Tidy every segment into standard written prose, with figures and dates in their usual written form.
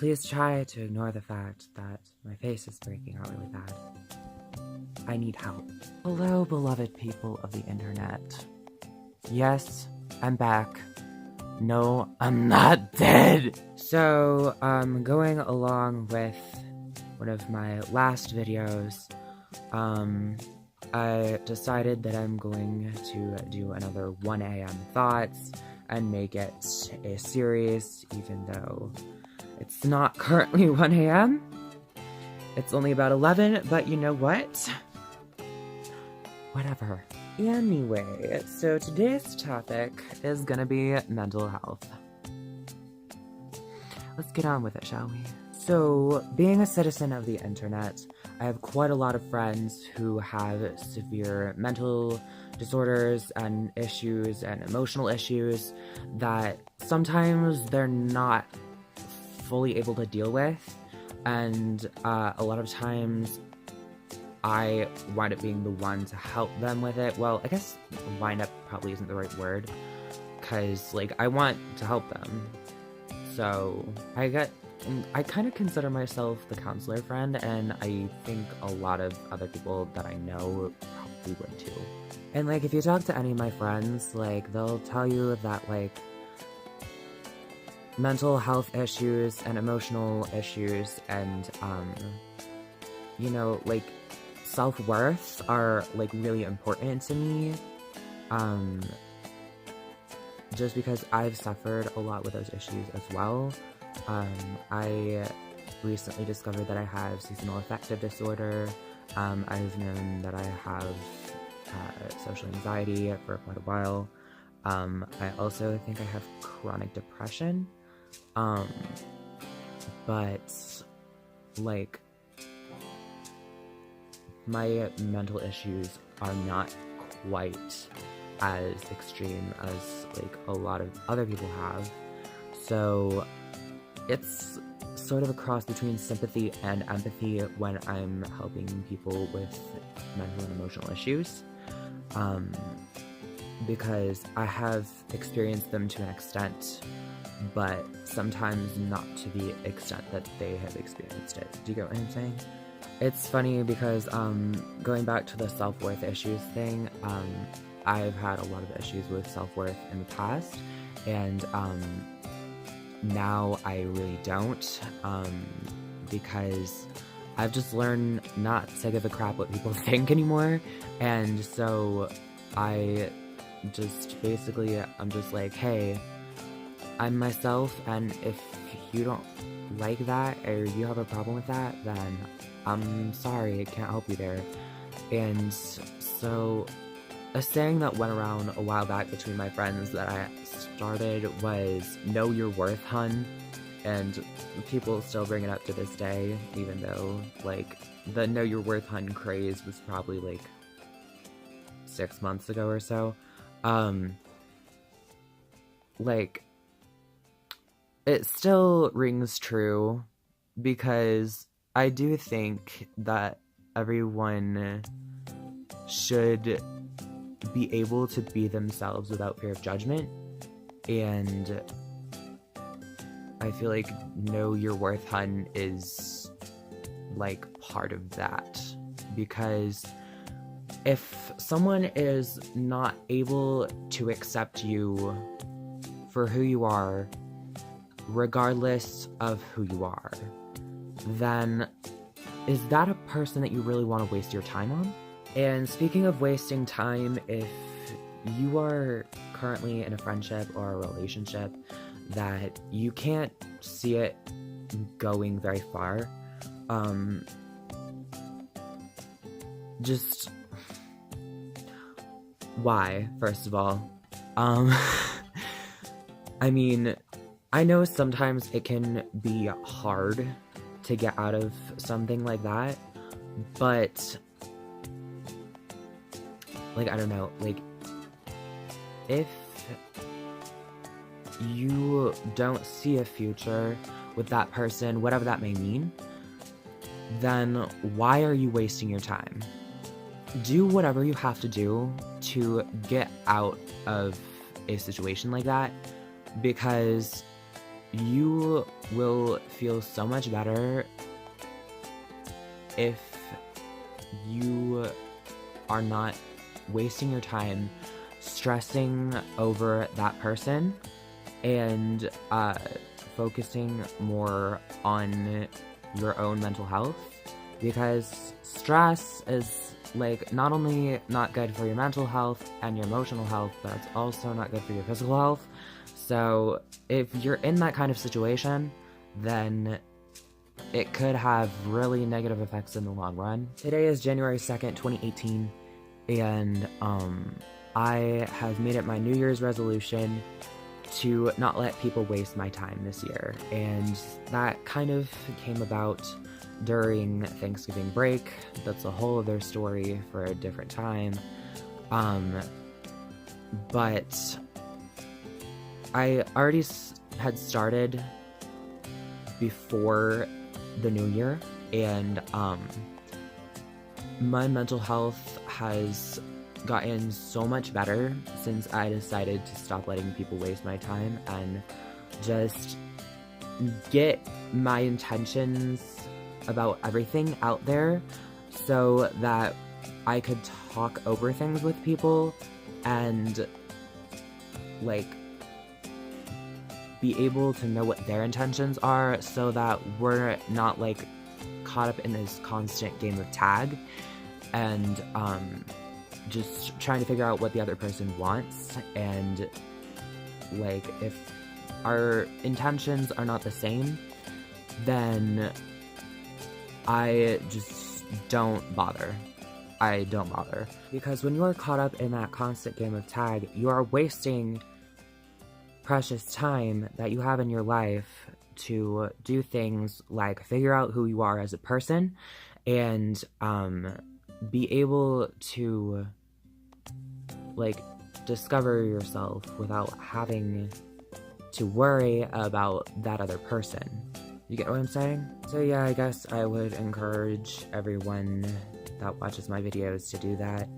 Please try to ignore the fact that my face is breaking out really bad. I need help. Hello, beloved people of the internet. Yes, I'm back. No, I'm not dead! So, going along with one of my last videos, I decided that I'm going to do another 1 a.m. thoughts and make it a series, even though it's not currently 1 a.m. It's only about 11, but you know what? Whatever. Anyway, so today's topic is gonna be mental health. Let's get on with it, shall we? So, being a citizen of the internet, I have quite a lot of friends who have severe mental disorders and issues and emotional issues that sometimes they're not fully able to deal with, and a lot of times I wind up being the one to help them with it. Well, I guess wind up probably isn't the right word, because, like, I want to help them. So, I kind of consider myself the counselor friend, and I think a lot of other people that I know probably would too. And, like, if you talk to any of my friends, like, they'll tell you that, like, mental health issues and emotional issues and, you know, like, self-worth are, like, really important to me, just because I've suffered a lot with those issues as well. I recently discovered that I have seasonal affective disorder. I've known that I have social anxiety for quite a while. I also think I have chronic depression, but, like, my mental issues are not quite as extreme as, like, a lot of other people have. So it's sort of a cross between sympathy and empathy when I'm helping people with mental and emotional issues, because I have experienced them to an extent, but sometimes not to the extent that they have experienced it. Do you get what I'm saying? It's funny because, going back to the self-worth issues thing, I've had a lot of issues with self-worth in the past, and, now I really don't, because I've just learned not to give a crap what people think anymore, and so I just basically, I'm just like, hey, I'm myself, and if you don't like that, or you have a problem with that, then I'm sorry, I can't help you there. And so, a saying that went around a while back between my friends that I started was, know your worth, hun, and people still bring it up to this day, even though, like, the know your worth, hun craze was probably, like, 6 months ago or so. Like, it still rings true, because I do think that everyone should be able to be themselves without fear of judgment, and I feel like know your worth, hun, is, like, part of that, because if someone is not able to accept you for who you are, regardless of who you are, then is that a person that you really want to waste your time on? And speaking of wasting time, if you are currently in a friendship or a relationship that you can't see it going very far, just why, first of all? I mean, I know sometimes it can be hard to get out of something like that, but, like, I don't know, like, if you don't see a future with that person, whatever that may mean, then why are you wasting your time? Do whatever you have to do to get out of a situation like that, because you will feel so much better if you are not wasting your time stressing over that person and focusing more on your own mental health, because stress is like not only not good for your mental health and your emotional health, but it's also not good for your physical health. So if you're in that kind of situation, then it could have really negative effects in the long run. Today is January 2nd, 2018, and I have made it my New Year's resolution to not let people waste my time this year, and that kind of came about during Thanksgiving break. That's a whole other story for a different time. But I already had started before the new year, and my mental health has gotten so much better since I decided to stop letting people waste my time and just get my intentions about everything out there so that I could talk over things with people and like be able to know what their intentions are, so that we're not like caught up in this constant game of tag and just trying to figure out what the other person wants. And like if our intentions are not the same, then I just don't bother. I don't bother. Because when you're caught up in that constant game of tag, you are wasting precious time that you have in your life to do things like figure out who you are as a person and be able to like discover yourself without having to worry about that other person. You get what I'm saying? So yeah, I guess I would encourage everyone that watches my videos to do that.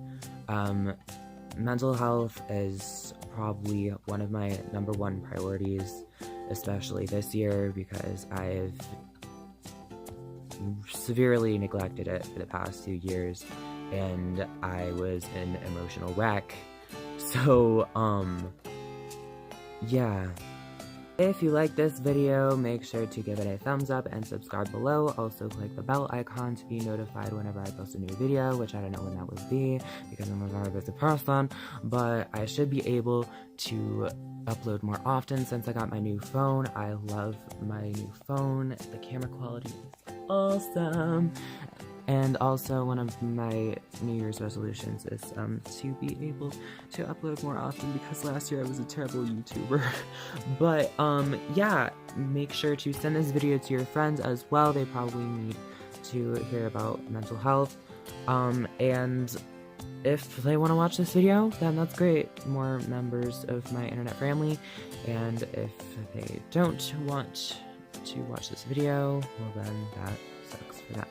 Mental health is probably one of my #1 priorities, especially this year, because I've severely neglected it for the past few years, and I was an emotional wreck. So, yeah. If you like this video, make sure to give it a thumbs up and subscribe below. Also click the bell icon to be notified whenever I post a new video, which I don't know when that will be because I'm a very busy person, but I should be able to upload more often since I got my new phone. I love my new phone. The camera quality is awesome. And also one of my New Year's resolutions is to be able to upload more often, because last year I was a terrible YouTuber. But yeah, make sure to send this video to your friends as well. They probably need to hear about mental health. And if they want to watch this video, then that's great. More members of my internet family. And if they don't want to watch this video, well then that sucks for them.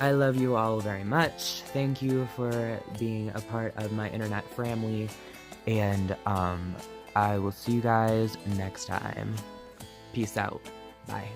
I love you all very much. Thank you for being a part of my internet family, and I will see you guys next time. Peace out. Bye.